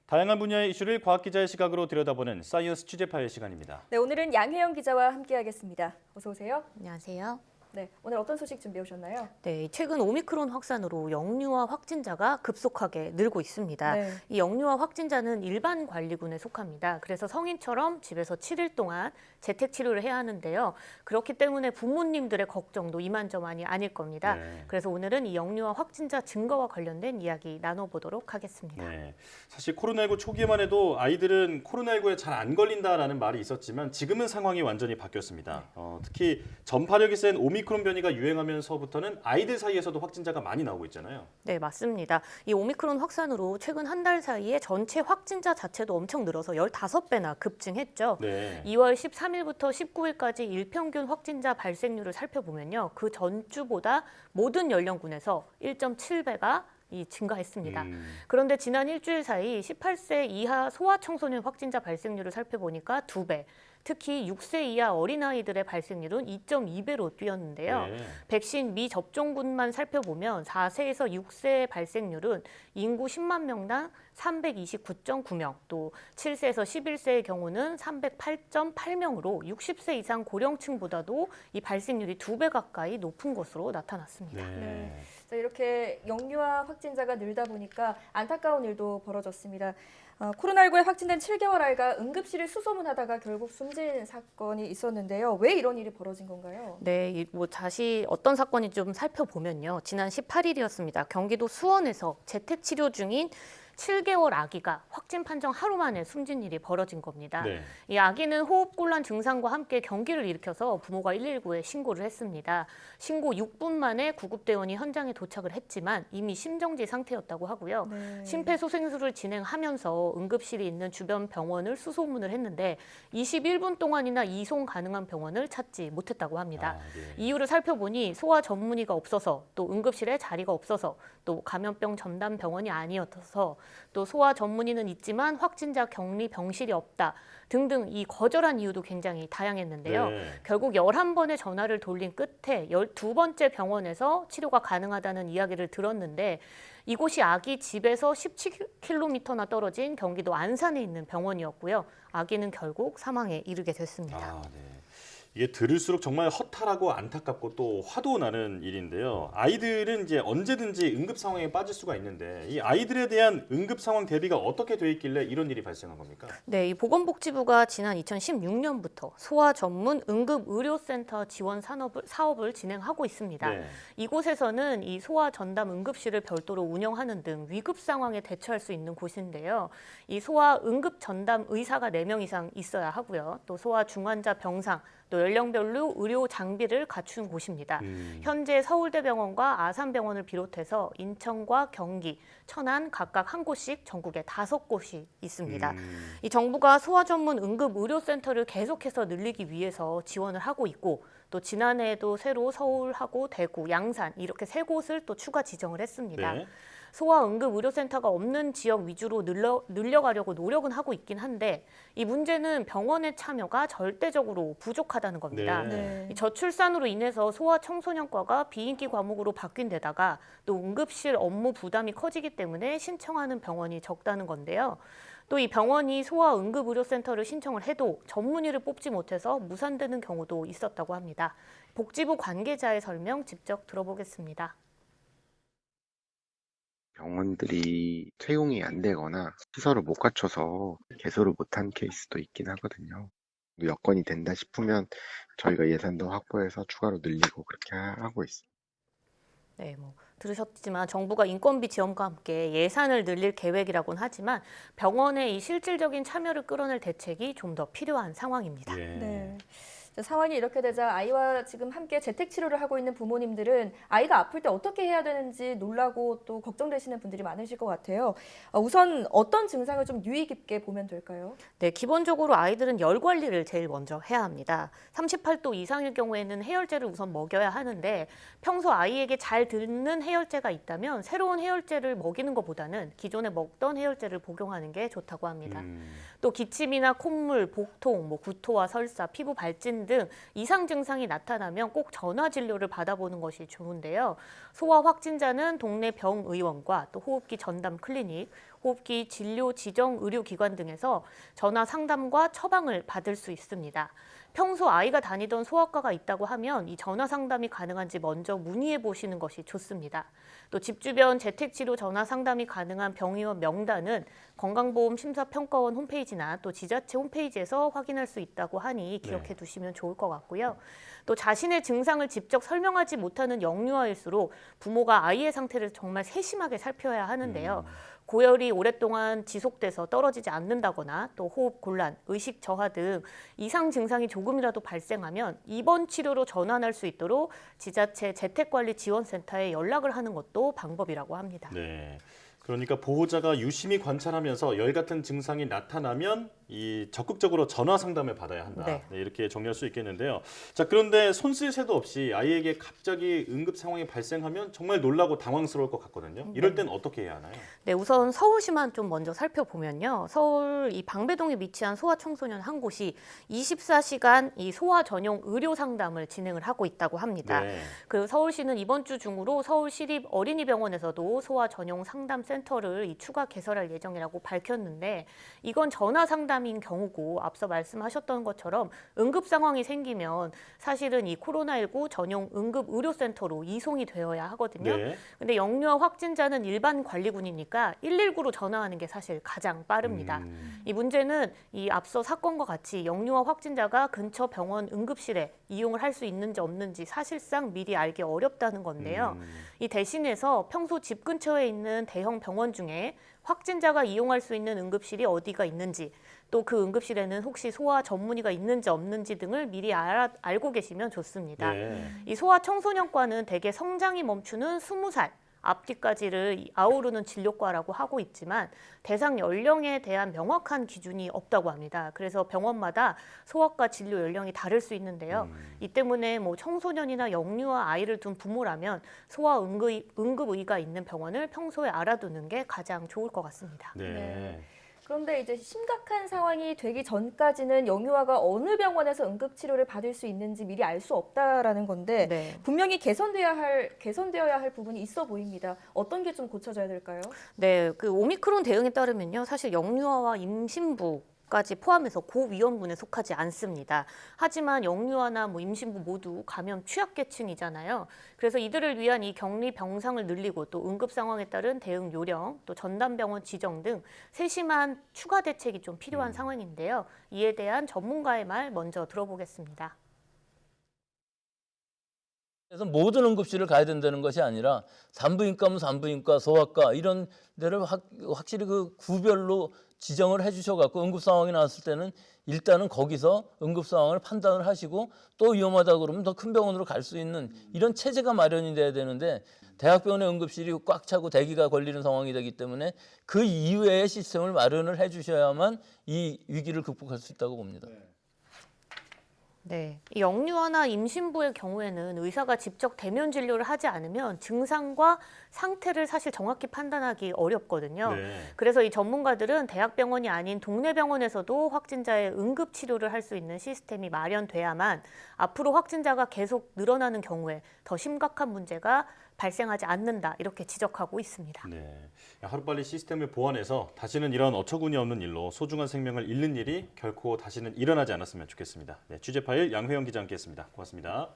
다양한 분야의 이슈를 과학 기자의 시각으로 들여다보는 사이언스 취재 파일 시간입니다. 네, 오늘은 양혜영 기자와 함께하겠습니다. 어서 오세요. 안녕하세요. 네, 오늘 어떤 소식 준비해 오셨나요? 네, 최근 오미크론 확산으로 영유아 확진자가 급속하게 늘고 있습니다. 네. 이 영유아 확진자는 일반 관리군에 속합니다. 그래서 성인처럼 집에서 7일 동안 재택 치료를 해야 하는데요. 그렇기 때문에 부모님들의 걱정도 이만저만이 아닐 겁니다. 네. 그래서 오늘은 이 영유아 확진자 증가와 관련된 이야기 나눠보도록 하겠습니다. 네, 사실 코로나19 초기에만 해도 아이들은 코로나19에 잘 안 걸린다라는 말이 있었지만 지금은 상황이 완전히 바뀌었습니다. 특히 전파력이 센 오미크론 변이가 유행하면서부터는 아이들 사이에서도 확진자가 많이 나오고 있잖아요. 네, 맞습니다. 이 오미크론 확산으로 최근 한 달 사이에 전체 확진자 자체도 엄청 늘어서 15배나 급증했죠. 네. 2월 13일부터 19일까지 일평균 확진자 발생률을 살펴보면요. 그 전주보다 모든 연령군에서 1.7배가 증가했습니다. 그런데 지난 일주일 사이 18세 이하 소아청소년 확진자 발생률을 살펴보니까 2배, 특히 6세 이하 어린아이들의 발생률은 2.2배로 뛰었는데요. 네. 백신 미접종군만 살펴보면 4세에서 6세의 발생률은 인구 10만 명당 329.9명, 또 7세에서 11세의 경우는 308.8명으로 60세 이상 고령층보다도 이 발생률이 2배 가까이 높은 것으로 나타났습니다. 네. 자, 이렇게 영유아 확진자가 늘다 보니까 안타까운 일도 벌어졌습니다. 코로나19에 확진된 7개월 아이가 응급실을 수소문하다가 결국 숨진 사건이 있었는데요. 왜 이런 일이 벌어진 건가요? 네, 다시 어떤 사건이 좀 살펴보면요. 지난 18일이었습니다. 경기도 수원에서 재택 치료 중인 7개월 아기가 확진 판정 하루 만에 숨진 일이 벌어진 겁니다. 네. 이 아기는 호흡곤란 증상과 함께 경기를 일으켜서 부모가 119에 신고를 했습니다. 신고 6분 만에 구급대원이 현장에 도착을 했지만 이미 심정지 상태였다고 하고요. 네. 심폐소생술을 진행하면서 응급실이 있는 주변 병원을 수소문을 했는데 21분 동안이나 이송 가능한 병원을 찾지 못했다고 합니다. 네. 이유를 살펴보니 소아 전문의가 없어서, 또 응급실에 자리가 없어서, 또 감염병 전담 병원이 아니어서, 또 소아 전문의는 있지만 확진자 격리 병실이 없다 등등 이 거절한 이유도 굉장히 다양했는데요. 네. 결국 11번의 전화를 돌린 끝에 12번째 병원에서 치료가 가능하다는 이야기를 들었는데 이곳이 아기 집에서 17km나 떨어진 경기도 안산에 있는 병원이었고요. 아기는 결국 사망에 이르게 됐습니다. 네. 이게 들을수록 정말 허탈하고 안타깝고 또 화도 나는 일인데요. 아이들은 이제 언제든지 응급 상황에 빠질 수가 있는데 이 아이들에 대한 응급 상황 대비가 어떻게 돼 있길래 이런 일이 발생한 겁니까? 네, 이 보건복지부가 지난 2016년부터 소아 전문 응급의료센터 지원 사업을 진행하고 있습니다. 네. 이곳에서는 이 소아 전담 응급실을 별도로 운영하는 등 위급 상황에 대처할 수 있는 곳인데요. 이 소아 응급 전담 의사가 4명 이상 있어야 하고요. 또 소아 중환자 병상, 또 연령별로 의료 장비를 갖춘 곳입니다. 현재 서울대병원과 아산병원을 비롯해서 인천과 경기, 천안 각각 한 곳씩 전국에 5곳이 있습니다. 이 정부가 소아 전문 응급의료센터를 계속해서 늘리기 위해서 지원을 하고 있고 또 지난해에도 새로 서울하고 대구, 양산 이렇게 3곳을 또 추가 지정을 했습니다. 네. 소아 응급의료센터가 없는 지역 위주로 늘려가려고 노력은 하고 있긴 한데 이 문제는 병원의 참여가 절대적으로 부족하다는 겁니다. 네. 이 저출산으로 인해서 소아 청소년과가 비인기 과목으로 바뀐 데다가 또 응급실 업무 부담이 커지기 때문에 신청하는 병원이 적다는 건데요. 또 이 병원이 소아 응급의료센터를 신청을 해도 전문의를 뽑지 못해서 무산되는 경우도 있었다고 합니다. 복지부 관계자의 설명 직접 들어보겠습니다. 병원들이 채용이 안 되거나 시설을 못 갖춰서 개소를 못한 케이스도 있긴 하거든요. 여건이 된다 싶으면 저희가 예산도 확보해서 추가로 늘리고 그렇게 하고 있습니다. 네, 들으셨지만 정부가 인건비 지원과 함께 예산을 늘릴 계획이라고는 하지만 병원의 이 실질적인 참여를 끌어낼 대책이 좀 더 필요한 상황입니다. 네. 자, 상황이 이렇게 되자 아이와 지금 함께 재택 치료를 하고 있는 부모님들은 아이가 아플 때 어떻게 해야 되는지 놀라고 또 걱정되시는 분들이 많으실 것 같아요. 우선 어떤 증상을 좀 유의 깊게 보면 될까요? 네, 기본적으로 아이들은 열 관리를 제일 먼저 해야 합니다. 38도 이상일 경우에는 해열제를 우선 먹여야 하는데 평소 아이에게 잘 듣는 해열제가 있다면 새로운 해열제를 먹이는 것보다는 기존에 먹던 해열제를 복용하는 게 좋다고 합니다. 또 기침이나 콧물, 복통, 구토와 설사, 피부 발진 등 이상 증상이 나타나면 꼭 전화 진료를 받아보는 것이 좋은데요. 소아 확진자는 동네 병의원과 또 호흡기 전담 클리닉, 곱기 진료 지정 의료기관 등에서 전화 상담과 처방을 받을 수 있습니다. 평소 아이가 다니던 소아과가 있다고 하면 이 전화 상담이 가능한지 먼저 문의해 보시는 것이 좋습니다. 또 집 주변 재택치료 전화 상담이 가능한 병의원 명단은 건강보험심사평가원 홈페이지나 또 지자체 홈페이지에서 확인할 수 있다고 하니 기억해 두시면 좋을 것 같고요. 또 자신의 증상을 직접 설명하지 못하는 영유아일수록 부모가 아이의 상태를 정말 세심하게 살펴야 하는데요. 고열이 오랫동안 지속돼서 떨어지지 않는다거나 또 호흡 곤란, 의식 저하 등 이상 증상이 조금이라도 발생하면 입원 치료로 전환할 수 있도록 지자체 재택관리지원센터에 연락을 하는 것도 방법이라고 합니다. 네. 그러니까 보호자가 유심히 관찰하면서 열 같은 증상이 나타나면 이 적극적으로 전화 상담을 받아야 한다. 네. 네, 이렇게 정리할 수 있겠는데요. 자, 그런데 손 쓸 새도 없이 아이에게 갑자기 응급 상황이 발생하면 정말 놀라고 당황스러울 것 같거든요. 이럴 땐 어떻게 해야 하나요? 네, 우선 서울시만 좀 먼저 살펴보면요. 서울 이 방배동에 위치한 소아청소년 한 곳이 24시간 이 소아 전용 의료 상담을 진행을 하고 있다고 합니다. 네. 그 서울시는 이번 주 중으로 서울시립 어린이병원에서도 소아 전용 상담 센터를 이 추가 개설할 예정이라고 밝혔는데 이건 전화 상담인 경우고 앞서 말씀하셨던 것처럼 응급 상황이 생기면 사실은 이 코로나19 전용 응급 의료센터로 이송이 되어야 하거든요. 네. 근데 영유아 확진자는 일반 관리군이니까 119로 전화하는 게 사실 가장 빠릅니다. 이 문제는 이 앞서 사건과 같이 영유아 확진자가 근처 병원 응급실에 이용을 할 수 있는지 없는지 사실상 미리 알기 어렵다는 건데요. 이 대신해서 평소 집 근처에 있는 대형 병원 중에 확진자가 이용할 수 있는 응급실이 어디가 있는지 또 그 응급실에는 혹시 소아 전문의가 있는지 없는지 등을 미리 알고 계시면 좋습니다. 네. 이 소아 청소년과는 대개 성장이 멈추는 20살 앞뒤까지를 아우르는 진료과라고 하고 있지만 대상 연령에 대한 명확한 기준이 없다고 합니다. 그래서 병원마다 소아과 진료 연령이 다를 수 있는데요. 이 때문에 뭐 청소년이나 영유아 아이를 둔 부모라면 소아 응급의가 있는 병원을 평소에 알아두는 게 가장 좋을 것 같습니다. 네. 네. 그런데 이제 심각한 상황이 되기 전까지는 영유아가 어느 병원에서 응급치료를 받을 수 있는지 미리 알 수 없다라는 건데 네. 분명히 개선되어야 할 부분이 있어 보입니다. 어떤 게 좀 고쳐져야 될까요? 네, 그 오미크론 대응에 따르면요, 사실 영유아와 임신부까지 포함해서 고위험군에 속하지 않습니다. 하지만 영유아나 뭐 임신부 모두 감염 취약계층이잖아요. 그래서 이들을 위한 이 격리 병상을 늘리고 또 응급 상황에 따른 대응 요령, 또 전담병원 지정 등 세심한 추가 대책이 좀 필요한 상황인데요. 이에 대한 전문가의 말 먼저 들어보겠습니다. 그래서 모든 응급실을 가야 된다는 것이 아니라 산부인과면 산부인과, 소아과 이런 데를 확실히 그 구별로 지정을 해주셔갖고 응급 상황이 나왔을 때는 일단은 거기서 응급 상황을 판단을 하시고 또 위험하다 그러면 더 큰 병원으로 갈 수 있는 이런 체제가 마련이 돼야 되는데 대학병원의 응급실이 꽉 차고 대기가 걸리는 상황이 되기 때문에 그 이외의 시스템을 마련을 해주셔야만 이 위기를 극복할 수 있다고 봅니다. 네, 이 영유아나 임신부의 경우에는 의사가 직접 대면 진료를 하지 않으면 증상과 상태를 사실 정확히 판단하기 어렵거든요. 네. 그래서 이 전문가들은 대학병원이 아닌 동네 병원에서도 확진자의 응급 치료를 할 수 있는 시스템이 마련돼야만 앞으로 확진자가 계속 늘어나는 경우에 더 심각한 문제가 발생하지 않는다 이렇게 지적하고 있습니다. 네. 하루빨리 시스템을 보완해서 다시는 이런 어처구니 없는 일로 소중한 생명을 잃는 일이 결코 다시는 일어나지 않았으면 좋겠습니다. 네, 취재 파일 양회영 기자 함께했습니다. 고맙습니다.